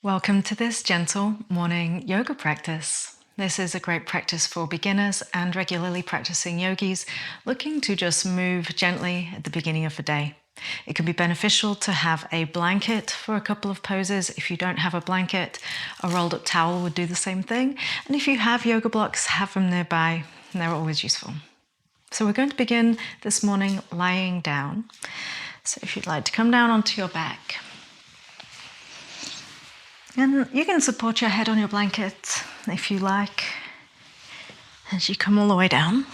Welcome to this gentle morning yoga practice. This is a great practice for beginners and regularly practicing yogis looking to just move gently at the beginning of the day. It can be beneficial to have a blanket for a couple of poses. If you don't have a blanket, a rolled up towel would do the same thing. And if you have yoga blocks, have them nearby. They're always useful. So we're going to begin this morning lying down. So if you'd like to come down onto your back. And you can support your head on your blanket if you like, as you come all the way down.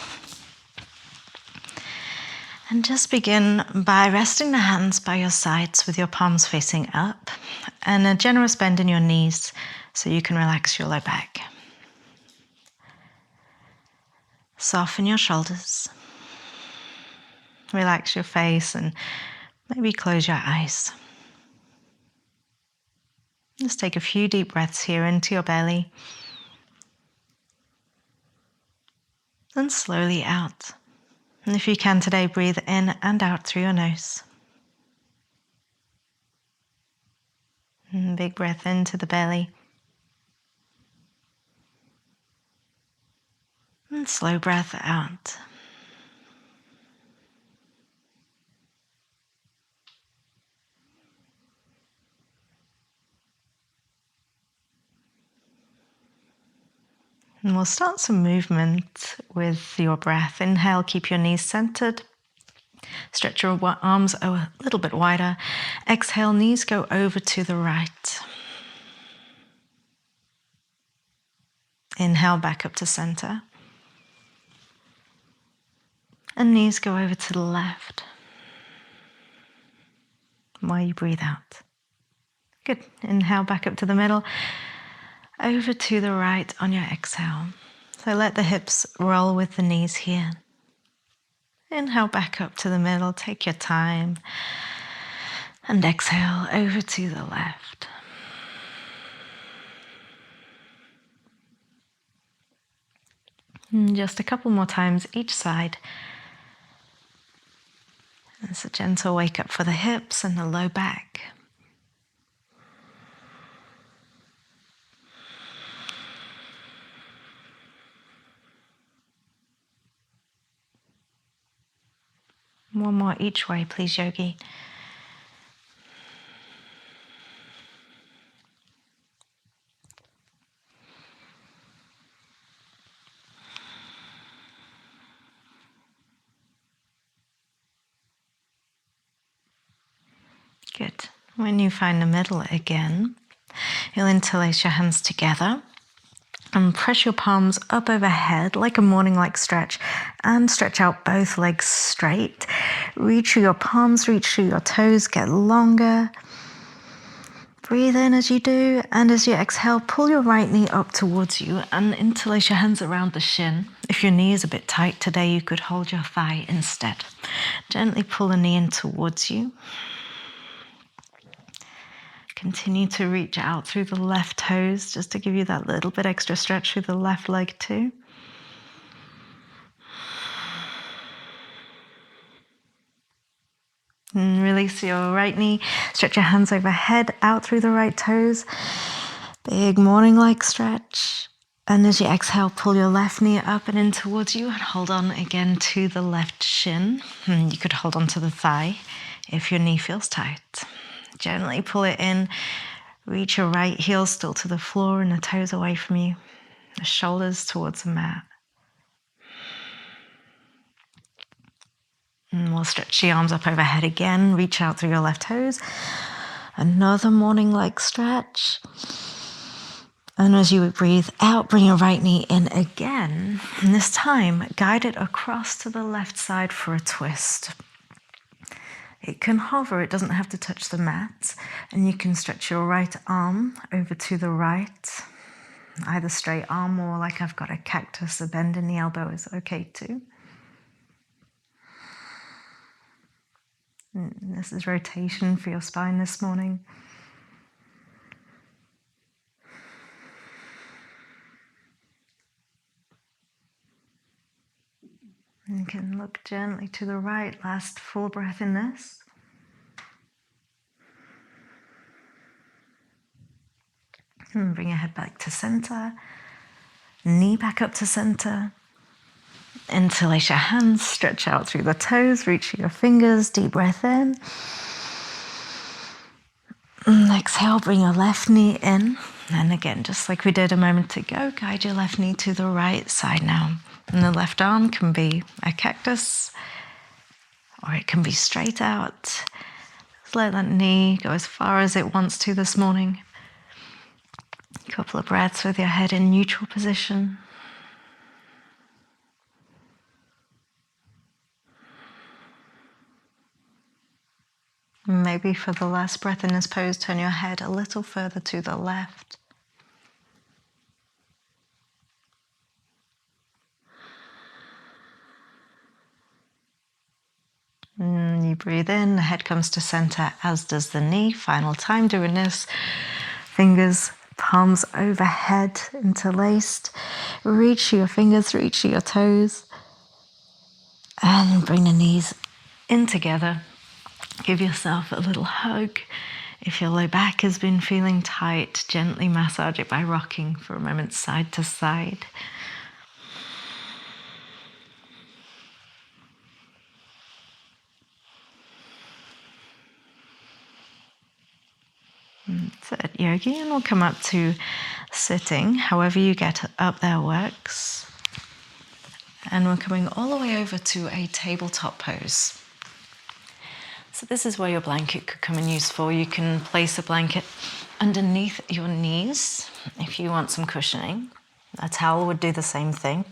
And just begin by resting the hands by your sides with your palms facing up and a generous bend in your knees so you can relax your low back. Soften your shoulders. Relax your face and maybe close your eyes. Just take a few deep breaths here into your belly and slowly out. And if you can today, breathe in and out through your nose. And big breath into the belly. And slow breath out. And we'll start some movement with your breath. Inhale, keep your knees centered. Stretch your arms a little bit wider. Exhale, knees go over to the right. Inhale, back up to center. And knees go over to the left while you breathe out. Good. Inhale, back up to the middle. Over to the right on your exhale. So let the hips roll with the knees here. Inhale back up to the middle, take your time. And exhale over to the left. And just a couple more times each side. It's a gentle wake up for the hips and the low back. One more each way, please, yogi. Good. When you find the middle again, you'll interlace your hands together and press your palms up overhead like a morning-like stretch and stretch out both legs straight. Reach through your palms, reach through your toes, get longer. Breathe in as you do, and as you exhale, pull your right knee up towards you and interlace your hands around the shin. If your knee is a bit tight today, you could hold your thigh instead. Gently pull the knee in towards you. Continue to reach out through the left toes just to give you that little bit extra stretch through the left leg too. And release your right knee. Stretch your hands overhead, out through the right toes. Big morning-like stretch. And as you exhale, pull your left knee up and in towards you and hold on again to the left shin. And you could hold on to the thigh if your knee feels tight. Gently pull it in. Reach your right heel still to the floor and the toes away from you. The shoulders towards the mat. And we'll stretch the arms up overhead again. Reach out through your left toes. Another morning-like stretch. And as you breathe out, bring your right knee in again. And this time, guide it across to the left side for a twist. It can hover, it doesn't have to touch the mat. And you can stretch your right arm over to the right. Either straight arm or like I've got a cactus, a bend in the elbow is okay too. And this is rotation for your spine this morning. And you can look gently to the right. Last full breath in this. And bring your head back to center. Knee back up to center. Interlace your hands, stretch out through the toes, reach your fingers, deep breath in. And exhale, bring your left knee in. And again, just like we did a moment ago, guide your left knee to the right side now. And the left arm can be a cactus, or it can be straight out. Just let that knee go as far as it wants to this morning. A couple of breaths with your head in neutral position. Maybe for the last breath in this pose, turn your head a little further to the left. And you breathe in, the head comes to center, as does the knee. Final time doing this. Fingers, palms overhead, interlaced. Reach your fingers, reach your toes. And bring the knees in together. Give yourself a little hug. If your low back has been feeling tight, gently massage it by rocking for a moment side to side. Sit yogi, and we'll come up to sitting. However you get up there works. And we're coming all the way over to a tabletop pose. So this is where your blanket could come in useful. You can place a blanket underneath your knees if you want some cushioning. A towel would do the same thing.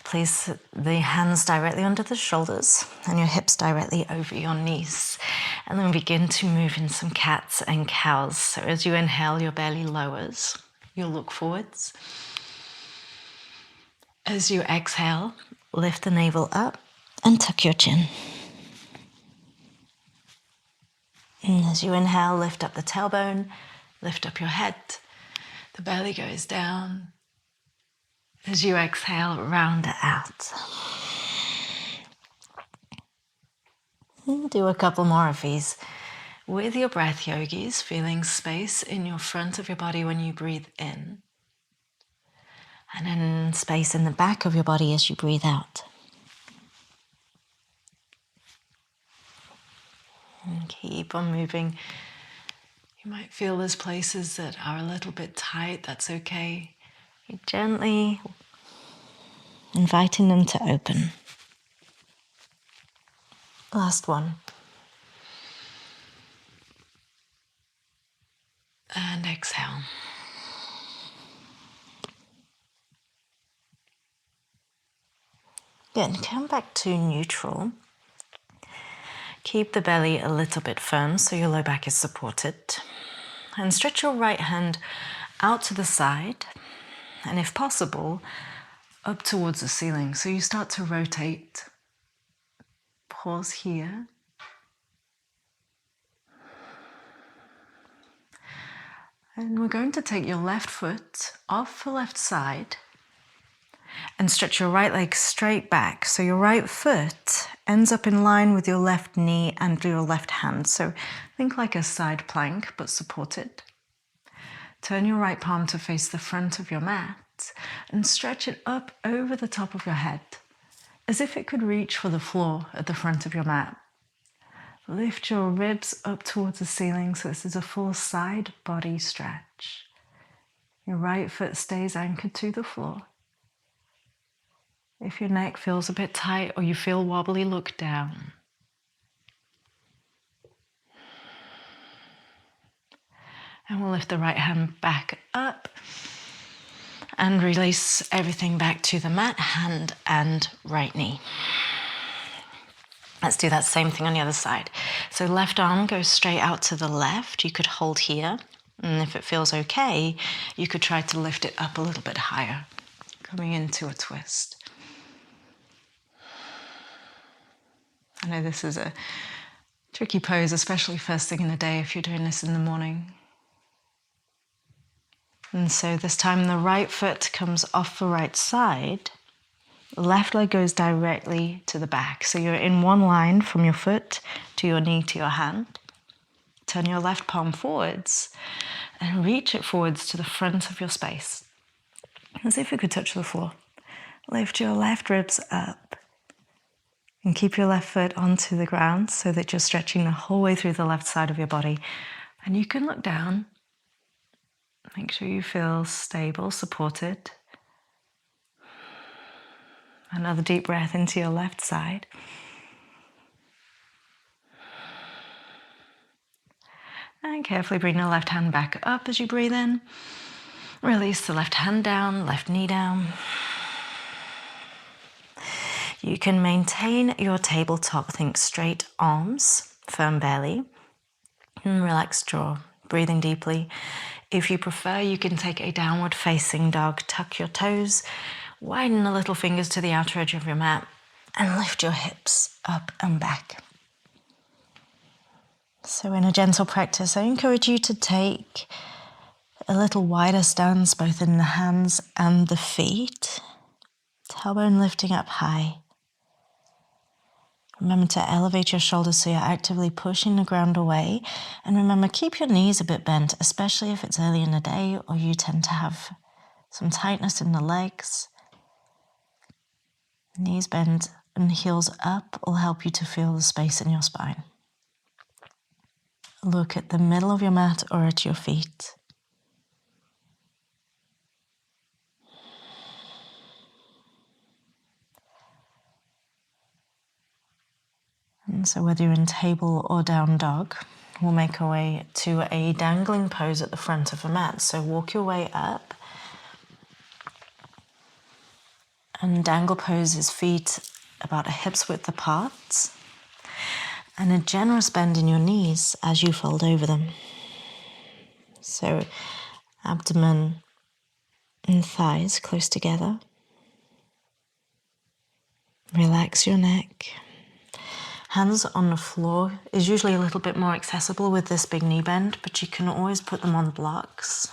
Place the hands directly under the shoulders and your hips directly over your knees. And then begin to move in some cats and cows. So as you inhale, your belly lowers. You'll look forwards. As you exhale, lift the navel up and tuck your chin. And as you inhale, lift up the tailbone, lift up your head. The belly goes down. As you exhale, round it out. And do a couple more of these with your breath, yogis, feeling space in your front of your body when you breathe in. And then space in the back of your body as you breathe out. And keep on moving. You might feel there's places that are a little bit tight. That's okay. You're gently inviting them to open. Last one. And exhale. Good. Come back to neutral. Keep the belly a little bit firm so your low back is supported. And stretch your right hand out to the side. And if possible, up towards the ceiling. So you start to rotate. Pause here. And we're going to take your left foot off the left side and stretch your right leg straight back. So your right foot ends up in line with your left knee and your left hand. So think like a side plank, but supported. Turn your right palm to face the front of your mat and stretch it up over the top of your head, as if it could reach for the floor at the front of your mat. Lift your ribs up towards the ceiling, so this is a full side body stretch. Your right foot stays anchored to the floor. If your neck feels a bit tight or you feel wobbly, look down. And we'll lift the right hand back up and release everything back to the mat, hand and right knee. Let's do that same thing on the other side. So left arm goes straight out to the left. You could hold here. And if it feels okay, you could try to lift it up a little bit higher, coming into a twist. I know this is a tricky pose, especially first thing in the day if you're doing this in the morning. And so this time the right foot comes off the right side. Left leg goes directly to the back. So you're in one line from your foot to your knee to your hand. Turn your left palm forwards and reach it forwards to the front of your space, as if you could touch the floor. Lift your left ribs up and keep your left foot onto the ground so that you're stretching the whole way through the left side of your body. And you can look down. Make sure you feel stable, supported. Another deep breath into your left side. And carefully bring the left hand back up as you breathe in. Release the left hand down, left knee down. You can maintain your tabletop, think straight arms, firm belly, and relaxed jaw, breathing deeply. If you prefer, you can take a downward facing dog, tuck your toes, widen the little fingers to the outer edge of your mat, and lift your hips up and back. So in a gentle practice, I encourage you to take a little wider stance, both in the hands and the feet, tailbone lifting up high. Remember to elevate your shoulders so you're actively pushing the ground away. And remember, keep your knees a bit bent, especially if it's early in the day or you tend to have some tightness in the legs. Knees bent and heels up will help you to feel the space in your spine. Look at the middle of your mat or at your feet. And so whether you're in table or down dog, we'll make our way to a dangling pose at the front of the mat. So walk your way up. And dangle pose is feet about a hip's width apart. And a generous bend in your knees as you fold over them. So abdomen and thighs close together. Relax your neck. Hands on the floor is usually a little bit more accessible with this big knee bend, but you can always put them on blocks.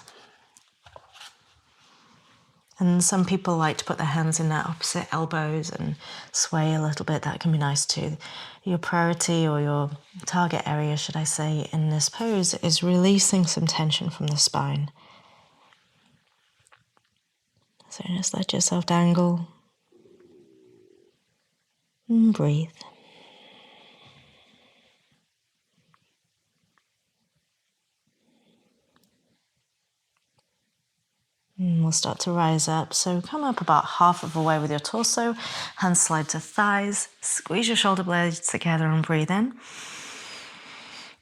And some people like to put their hands in their opposite elbows and sway a little bit. That can be nice too. Your priority, or your target area, should I say, in this pose is releasing some tension from the spine. So just let yourself dangle and breathe. And we'll start to rise up. So come up about half of the way with your torso. Hands slide to thighs. Squeeze your shoulder blades together and breathe in.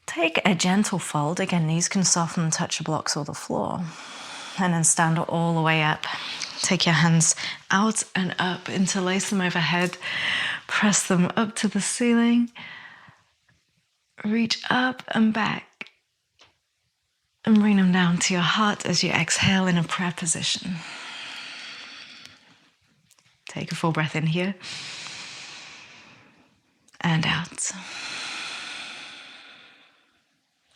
Take a gentle fold. Again, knees can soften and touch the blocks or the floor. And then stand all the way up. Take your hands out and up. Interlace them overhead. Press them up to the ceiling. Reach up and back. And bring them down to your heart as you exhale in a prayer position. Take a full breath in here. And out.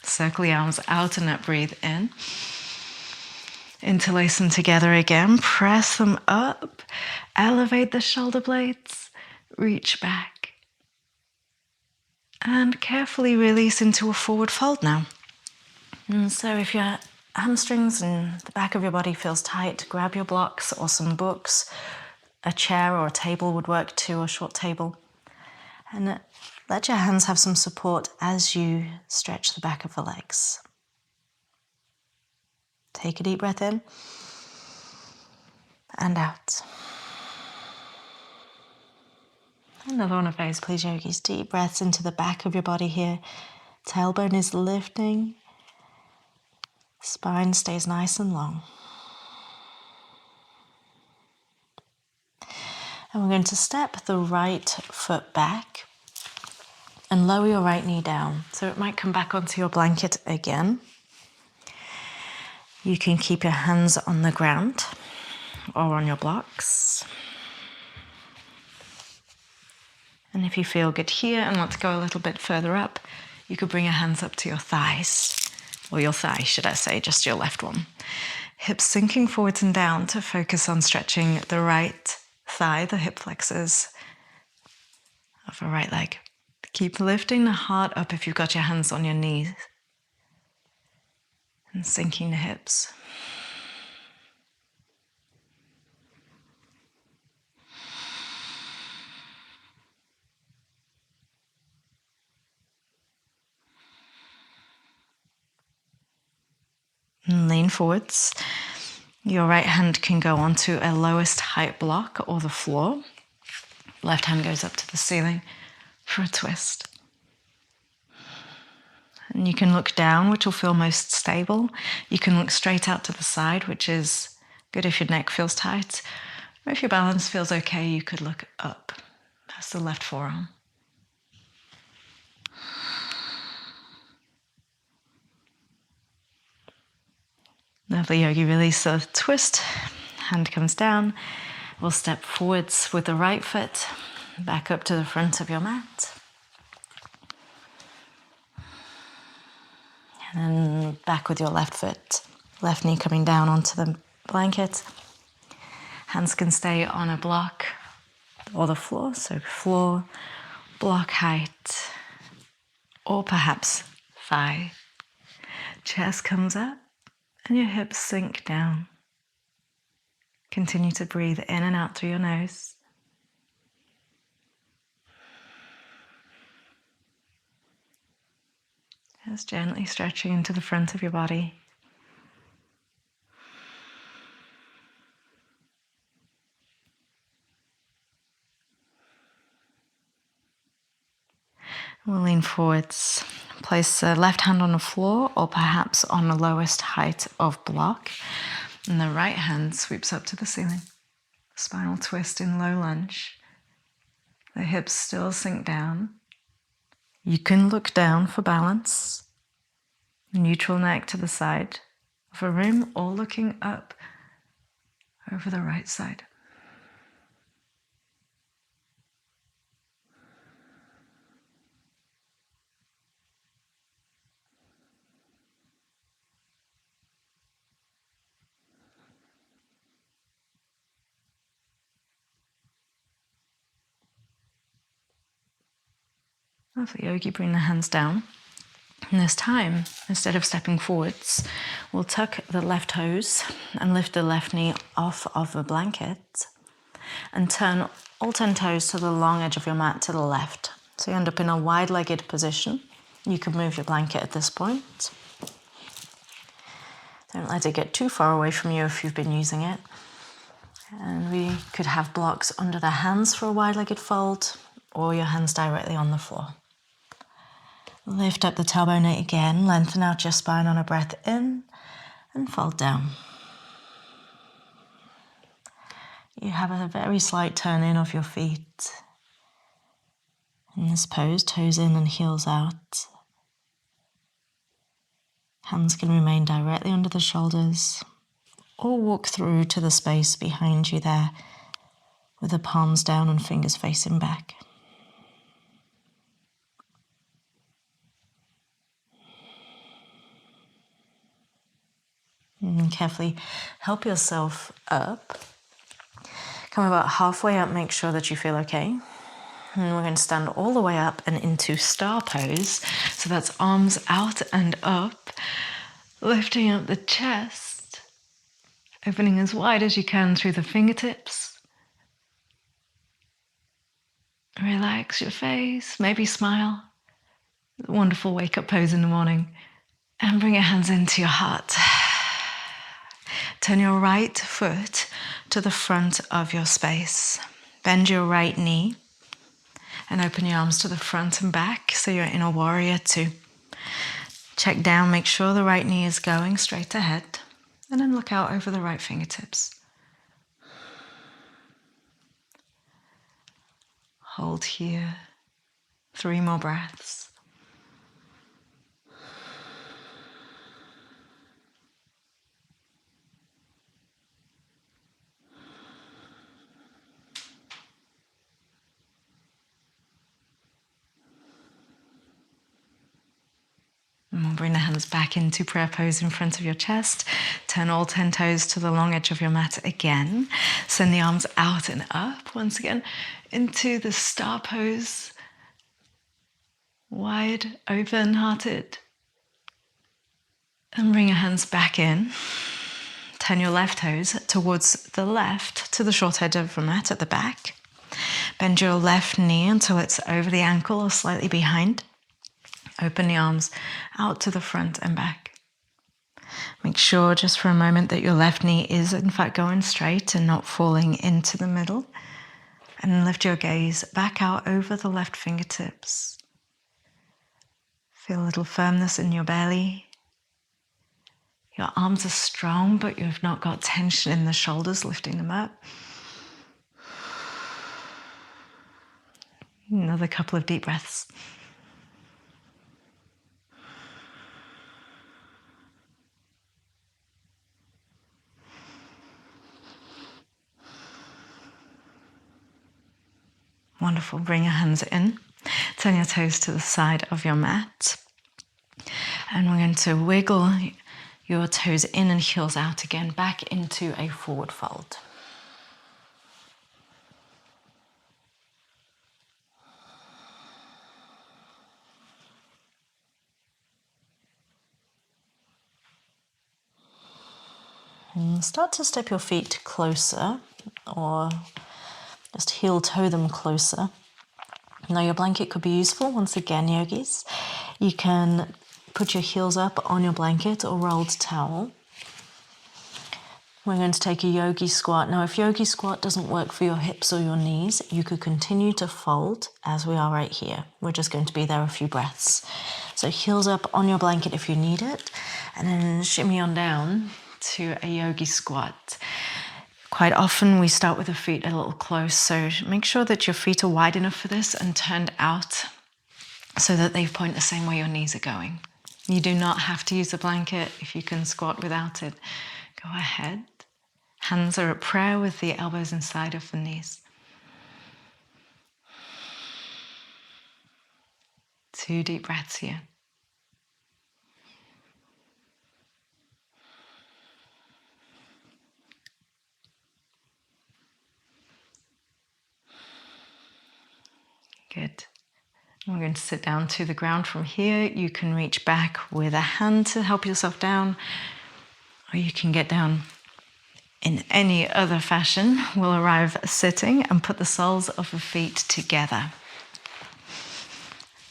Circle the arms out and up, breathe in. Interlace them together again. Press them up. Elevate the shoulder blades. Reach back. And carefully release into a forward fold now. And so if your hamstrings and the back of your body feels tight, grab your blocks or some books. A chair or a table would work too, a short table. And let your hands have some support as you stretch the back of the legs. Take a deep breath in and out. Another one of those, please, yogis. Deep breaths into the back of your body here. Tailbone is lifting. Spine stays nice and long. And we're going to step the right foot back and lower your right knee down. So it might come back onto your blanket again. You can keep your hands on the ground or on your blocks. And if you feel good here and want to go a little bit further up, you could bring your hands up to your thighs. Or your thigh, should I say, just your left one. Hips sinking forwards and down to focus on stretching the right thigh, the hip flexors of the right leg. Keep lifting the heart up if you've got your hands on your knees. And sinking the hips. And lean forwards. Your right hand can go onto a lowest height block or the floor. Left hand goes up to the ceiling for a twist. And you can look down, which will feel most stable. You can look straight out to the side, which is good if your neck feels tight. Or if your balance feels okay, you could look up. That's the left forearm. Lovely, yogi. Release the twist. Hand comes down. We'll step forwards with the right foot, back up to the front of your mat. And then back with your left foot. Left knee coming down onto the blanket. Hands can stay on a block or the floor, so floor, block height, or perhaps thigh. Chest comes up and your hips sink down. Continue to breathe in and out through your nose. Just gently stretching into the front of your body. We'll lean forwards. Place the left hand on the floor or perhaps on the lowest height of block. And the right hand sweeps up to the ceiling. Spinal twist in low lunge. The hips still sink down. You can look down for balance. Neutral neck to the side of a room or looking up over the right side. Lovely, yogi. Bring the hands down. And this time, instead of stepping forwards, we'll tuck the left toes and lift the left knee off of the blanket and turn all 10 toes to the long edge of your mat to the left. So you end up in a wide-legged position. You can move your blanket at this point. Don't let it get too far away from you if you've been using it. And we could have blocks under the hands for a wide-legged fold or your hands directly on the floor. Lift up the tailbone again, lengthen out your spine on a breath in and fold down. You have a very slight turn in of your feet. In this pose, toes in and heels out. Hands can remain directly under the shoulders or walk through to the space behind you there with the palms down and fingers facing back. And carefully help yourself up. Come about halfway up, make sure that you feel okay. And we're going to stand all the way up and into star pose. So that's arms out and up, lifting up the chest, opening as wide as you can through the fingertips. Relax your face, maybe smile. Wonderful wake-up pose in the morning. And bring your hands into your heart. Turn your right foot to the front of your space. Bend your right knee and open your arms to the front and back so you're in a warrior two. Check down, make sure the right knee is going straight ahead, and then look out over the right fingertips. Hold here. 3 more breaths. And we'll bring the hands back into prayer pose in front of your chest. Turn all 10 toes to the long edge of your mat again. Send the arms out and up once again into the star pose. Wide, open-hearted. And bring your hands back in. Turn your left toes towards the left to the short edge of the mat at the back. Bend your left knee until it's over the ankle or slightly behind. Open the arms out to the front and back. Make sure just for a moment that your left knee is in fact going straight and not falling into the middle. And lift your gaze back out over the left fingertips. Feel a little firmness in your belly. Your arms are strong, but you've not got tension in the shoulders, lifting them up. Another couple of deep breaths. Wonderful. Bring your hands in. Turn your toes to the side of your mat. And we're going to wiggle your toes in and heels out again, back into a forward fold. And start to step your feet closer, or just heel toe them closer. Now your blanket could be useful. Once again, yogis, you can put your heels up on your blanket or rolled towel. We're going to take a yogi squat. Now, if yogi squat doesn't work for your hips or your knees, you could continue to fold as we are right here. We're just going to be there a few breaths. So heels up on your blanket if you need it, and then shimmy on down to a yogi squat. Quite often we start with the feet a little close, so make sure that your feet are wide enough for this and turned out so that they point the same way your knees are going. You do not have to use a blanket if you can squat without it. Go ahead. Hands are at prayer with the elbows inside of the knees. 2 deep breaths here. Good. We're going to sit down to the ground from here. You can reach back with a hand to help yourself down, or you can get down in any other fashion. We'll arrive sitting and put the soles of the feet together.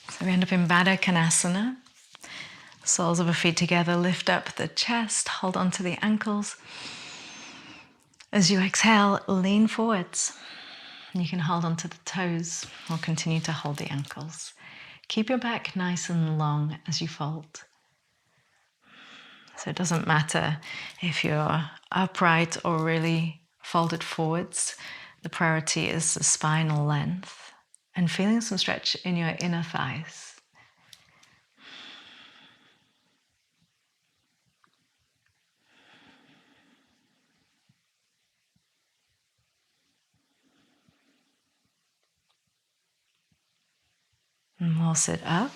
So we end up in Baddha Konasana. Soles of the feet together, lift up the chest, hold on to the ankles. As you exhale, lean forwards. You can hold on to the toes or continue to hold the ankles. Keep your back nice and long as you fold. So it doesn't matter if you're upright or really folded forwards. The priority is the spinal length and feeling some stretch in your inner thighs. And we'll sit up.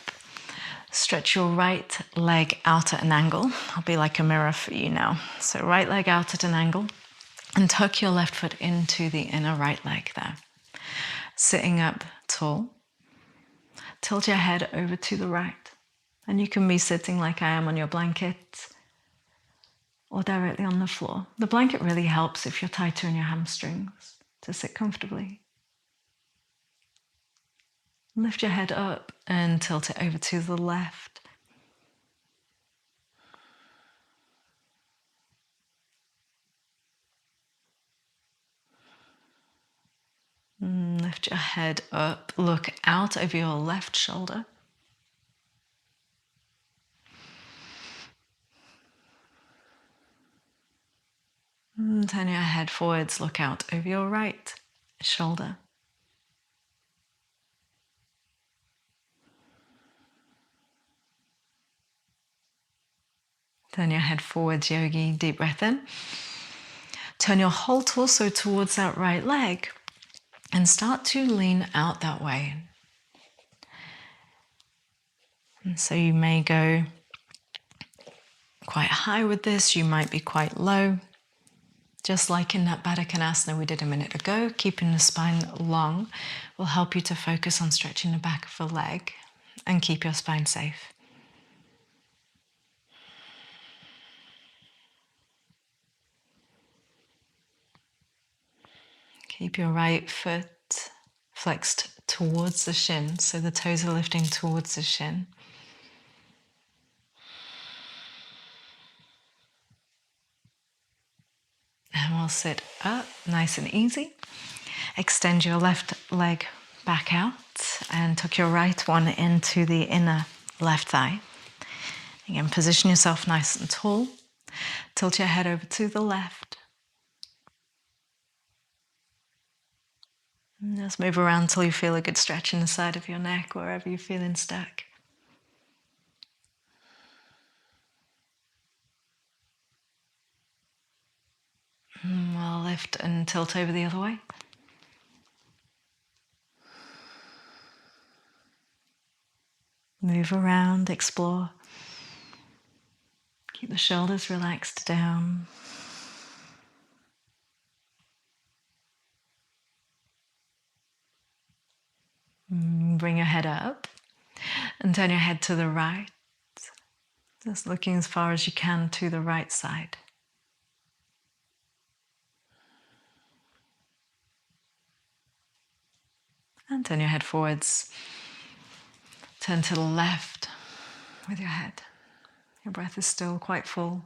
Stretch your right leg out at an angle. I'll be like a mirror for you now. So right leg out at an angle and tuck your left foot into the inner right leg there. Sitting up tall. Tilt your head over to the right. And you can be sitting like I am on your blanket or directly on the floor. The blanket really helps if you're tighter in your hamstrings to sit comfortably. Lift your head up and tilt it over to the left. Lift your head up, look out over your left shoulder. Turn your head forwards, look out over your right shoulder. Turn your head forwards, yogi, deep breath in. Turn your whole torso towards that right leg and start to lean out that way. And so you may go quite high with this, you might be quite low. Just like in that Baddha Konasana we did a minute ago, keeping the spine long will help you to focus on stretching the back of the leg and keep your spine safe. Keep your right foot flexed towards the shin, so the toes are lifting towards the shin. And we'll sit up nice and easy. Extend your left leg back out and tuck your right one into the inner left thigh. Again, position yourself nice and tall. Tilt your head over to the left. And just move around till you feel a good stretch in the side of your neck, wherever you're feeling stuck. And we'll lift and tilt over the other way. Move around, explore. Keep the shoulders relaxed down. Bring your head up and turn your head to the right. Just looking as far as you can to the right side. And turn your head forwards. Turn to the left with your head. Your breath is still quite full.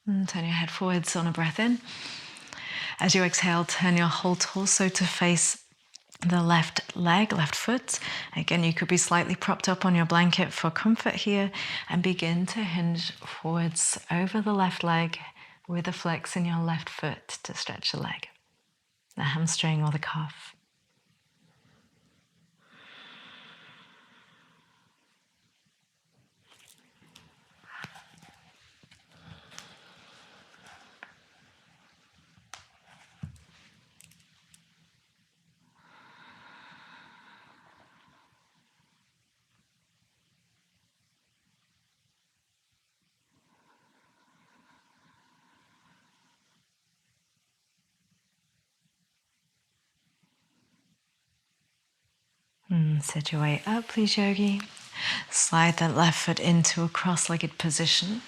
And turn your head forwards on a breath in. As you exhale, turn your whole torso to face the left leg, left foot. Again, you could be slightly propped up on your blanket for comfort here, and begin to hinge forwards over the left leg with a flex in your left foot to stretch the leg, the hamstring or the calf. Sit your way up, please, yogi. Slide that left foot into a cross-legged position.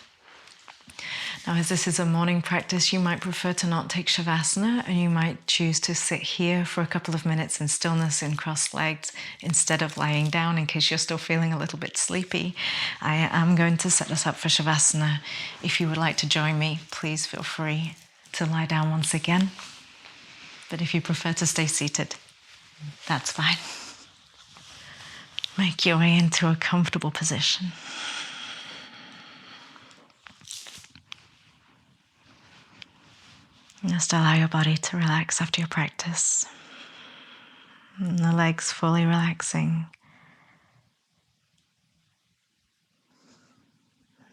Now, as this is a morning practice, you might prefer to not take shavasana, and you might choose to sit here for a couple of minutes in stillness in cross-legged instead of lying down in case you're still feeling a little bit sleepy. I am going to set us up for shavasana. If you would like to join me, please feel free to lie down once again. But if you prefer to stay seated, that's fine. Make your way into a comfortable position. Just allow your body to relax after your practice. And the legs fully relaxing.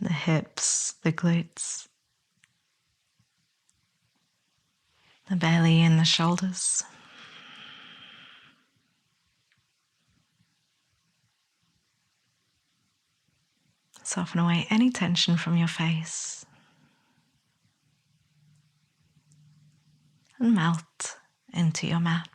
The hips, the glutes, the belly and the shoulders. Soften away any tension from your face and melt into your mat.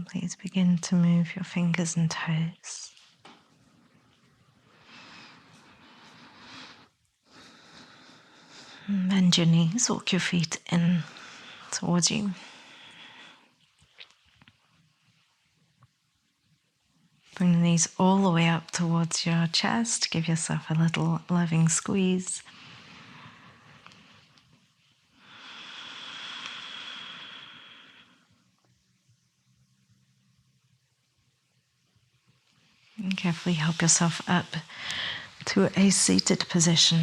Please begin to move your fingers and toes. Bend your knees, walk your feet in towards you. Bring the knees all the way up towards your chest. Give yourself a little loving squeeze. And carefully help yourself up to a seated position.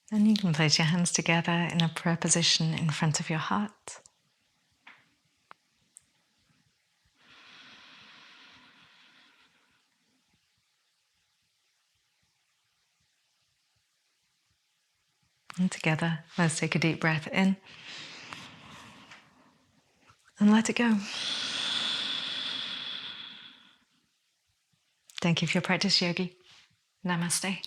Then you can place your hands together in a prayer position in front of your heart. And together, let's take a deep breath in and let it go. Thank you for your practice, Yogi. Namaste.